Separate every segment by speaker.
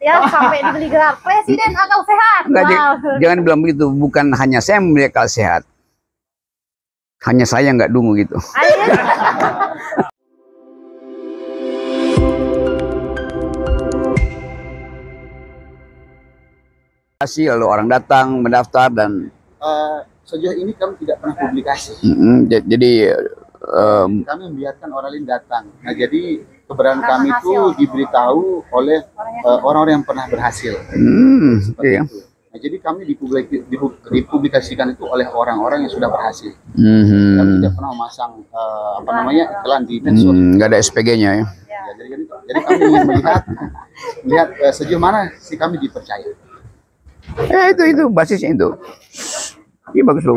Speaker 1: ya sampai dibeli gelar Presiden Akal Sehat.
Speaker 2: Enggak,
Speaker 1: Wow.
Speaker 2: jangan bilang begitu. Bukan hanya saya membeli akal sehat, hanya saya nggak dungu gitu.
Speaker 1: Ayo.
Speaker 2: Lalu orang datang mendaftar dan
Speaker 3: sejauh ini kami tidak pernah publikasi.
Speaker 2: jadi
Speaker 3: Kami membiarkan orang lain datang. Nah, jadi keberadaan kami itu diberitahu oleh orang-orang yang pernah berhasil.
Speaker 2: iya.
Speaker 3: Itu. Nah, jadi kami dipublikasikan itu oleh orang-orang yang sudah berhasil. Kami tidak pernah memasang iklan di medsos.
Speaker 2: Nggak ada SPG-nya ya.
Speaker 3: Ya, jadi kami ingin melihat sejauh mana sih kami dipercaya.
Speaker 2: Itu basisnya itu. Iya, bagus.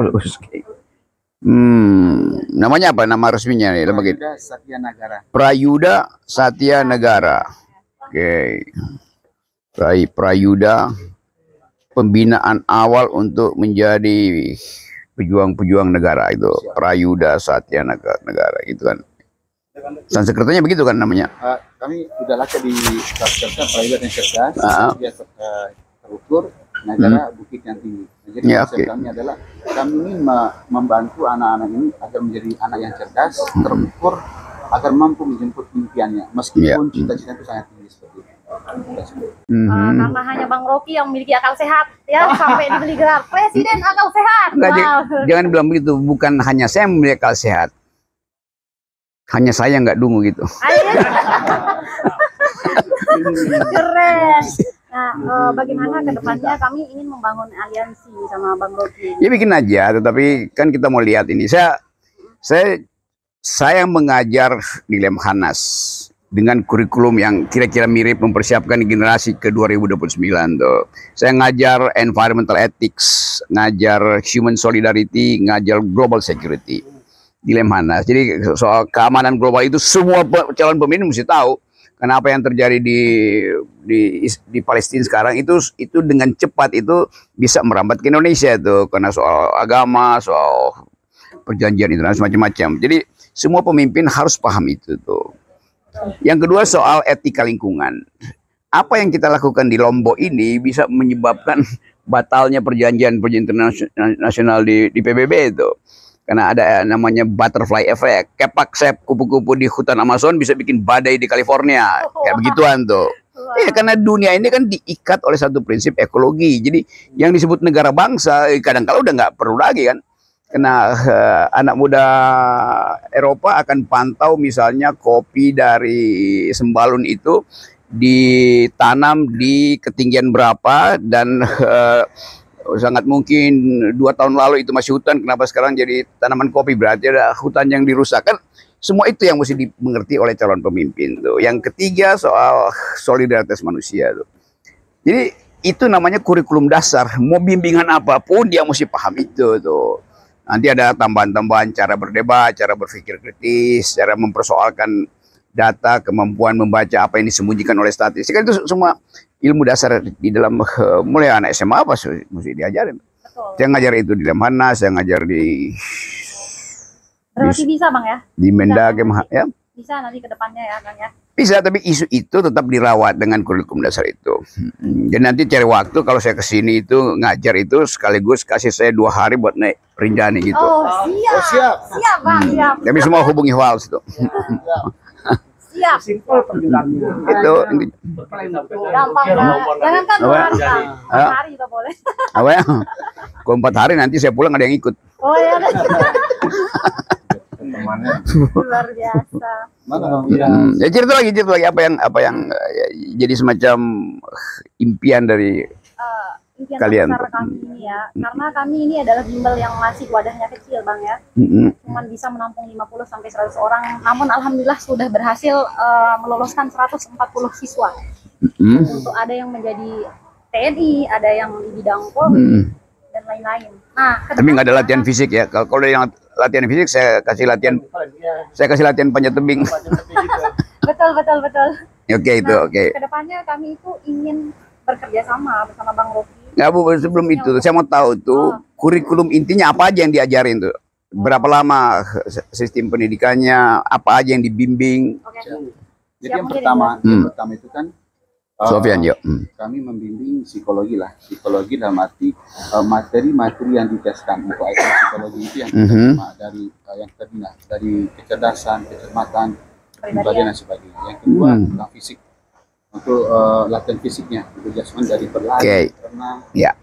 Speaker 2: Namanya apa nama resminya nih?
Speaker 3: Prayuda Satya Nagara.
Speaker 2: Prayuda Satya Nagara. Oke. Prayuda, pembinaan awal untuk menjadi pejuang-pejuang negara itu. Prayuda Satya Nagara gitu kan. Sansekertanya begitu kan namanya.
Speaker 3: Kami sudah lacak di Prayuda yang cerdas, dia terukur, negara bukit yang tinggi. Nah, jadi konsep kami adalah kami ingin membantu anak-anak ini agar menjadi anak yang cerdas, terukur, agar mampu menjemput impiannya, meskipun cita-cita itu sangat tinggi seperti itu.
Speaker 1: Karena hanya Bang Rocky yang memiliki akal sehat, ya sampai dibeli gelar Presiden Akal Sehat.
Speaker 2: Enggak,
Speaker 1: Wow.
Speaker 2: jangan bilang begitu. Bukan hanya saya membeli akal sehat, hanya saya nggak dungu gitu.
Speaker 1: Ayo. Keren. Nah, bagaimana ke depannya kami ingin membangun aliansi sama Bang Rocky?
Speaker 2: Ya bikin aja, tetapi kan kita mau lihat ini. Saya mengajar di Lemhanas dengan kurikulum yang kira-kira mirip mempersiapkan generasi ke 2029 tuh. Saya ngajar environmental ethics, ngajar human solidarity, ngajar global security di Lemhanas. Jadi soal keamanan global itu semua calon pemimpin mesti tahu. Karena apa yang terjadi di Palestina sekarang itu dengan cepat itu bisa merambat ke Indonesia itu, karena soal agama, soal perjanjian internasional macam-macam. Jadi semua pemimpin harus paham itu tuh. Yang kedua soal etika lingkungan. Apa yang kita lakukan di Lombok ini bisa menyebabkan batalnya perjanjian internasional di PBB itu. Karena ada namanya butterfly effect. Kepak sep kupu-kupu di hutan Amazon bisa bikin badai di California. Kayak begituan tuh. Iya, karena dunia ini kan diikat oleh satu prinsip ekologi. Jadi yang disebut negara bangsa kadang-kala udah nggak perlu lagi kan. Karena anak muda Eropa akan pantau misalnya kopi dari Sembalun itu ditanam di ketinggian berapa dan sangat mungkin 2 tahun lalu itu masih hutan, kenapa sekarang jadi tanaman kopi, berarti ada hutan yang dirusak kan. Semua itu yang mesti dimengerti oleh calon pemimpin tuh. Yang ketiga soal solidaritas manusia tuh. Jadi itu namanya kurikulum dasar. Mau bimbingan apapun dia mesti paham itu tuh. Nanti ada tambahan-tambahan cara berdebat, cara berpikir kritis, cara mempersoalkan data, kemampuan membaca apa yang disembunyikan oleh statistik. Kan itu semua ilmu dasar di dalam mulai anak SMA apa mesti diajarin.
Speaker 1: Betul.
Speaker 2: Saya ngajar itu di Lemhanas, saya ngajar di
Speaker 1: Berarti bisa Bang ya?
Speaker 2: Di Mendagri ya.
Speaker 1: Bisa nanti ke depannya ya Bang ya.
Speaker 2: Bisa, tapi isu itu tetap dirawat dengan kurikulum dasar itu. Dan nanti cari waktu kalau saya kesini itu ngajar itu sekaligus kasih saya 2 hari buat naik Rinjani gitu.
Speaker 1: Oh siap. Siap Bang, siap.
Speaker 2: Tapi semua hubungi Wals itu.
Speaker 1: Siap.
Speaker 4: Simpel perjuangannya.
Speaker 2: Itu
Speaker 1: Gampang Bang. Jangan kan 2 hari Bang. 4 hari juga boleh.
Speaker 2: apa ya? Kalau 4 hari nanti saya pulang ada yang ikut.
Speaker 1: Oh ya.
Speaker 4: Temannya.
Speaker 1: Luar biasa.
Speaker 3: Mana Bang?
Speaker 2: Ya cerita lagi apa yang jadi semacam impian dari
Speaker 1: Impian
Speaker 2: kalian.
Speaker 1: besar kami ini ya, karena kami ini adalah bimbel yang masih wadahnya kecil Bang ya, cuman bisa menampung 50 sampai 100 orang, namun alhamdulillah sudah berhasil meloloskan 140 siswa. Untuk ada yang menjadi TNI, ada yang di bidang Polri dan lain-lain. Nah,
Speaker 2: Tapi nggak ada latihan fisik ya. Kalau yang latihan fisik saya kasih latihan panjat tebing.
Speaker 1: Betul.
Speaker 2: Oke, itu
Speaker 1: Nah,
Speaker 2: oke.
Speaker 1: kedepannya kami itu ingin bekerja sama bersama Bang Rocky.
Speaker 2: Nggak Bu, sebelum itu saya mau tahu tuh kurikulum intinya apa aja yang diajarin tuh. Berapa lama sistem pendidikannya, apa aja yang dibimbing.
Speaker 1: Oke.
Speaker 3: Jadi yang pertama itu kan
Speaker 2: Sofian, yuk.
Speaker 3: Kami membimbing psikologi lah, psikologi dalam arti materi-materi yang diteskan untuk IQ psikologi itu yang pertama dari yang kedua dari kecerdasan, kecermatan, kepribadian dan sebagainya. Yang kedua tentang fisik, untuk latihan fisiknya, untuk jasmani dari berlari, berenang,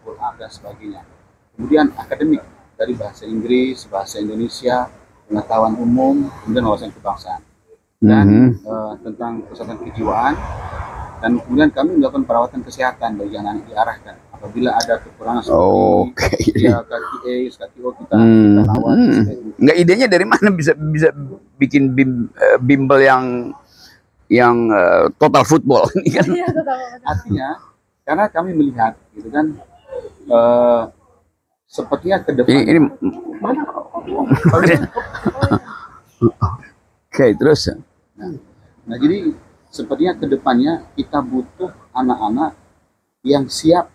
Speaker 3: pull up dan sebagainya. Kemudian akademik dari bahasa Inggris, bahasa Indonesia, pengetahuan umum, kemudian wawasan kebangsaan dan tentang kesehatan kejiwaan. Dan kemudian kami melakukan perawatan kesehatan bagi anak-anak diarahkan. Apabila ada kekurangan seperti kaki AIDS, kaki O, kita rawat.
Speaker 2: Nggak, idenya dari mana bisa bikin bimbel yang total football ini kan?
Speaker 3: Artinya karena kami melihat gitu kan, sepertinya ke depan
Speaker 2: ini Oke, terus.
Speaker 3: Nah, jadi sepertinya ke depannya kita butuh anak-anak yang siap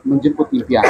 Speaker 3: menjemput impian.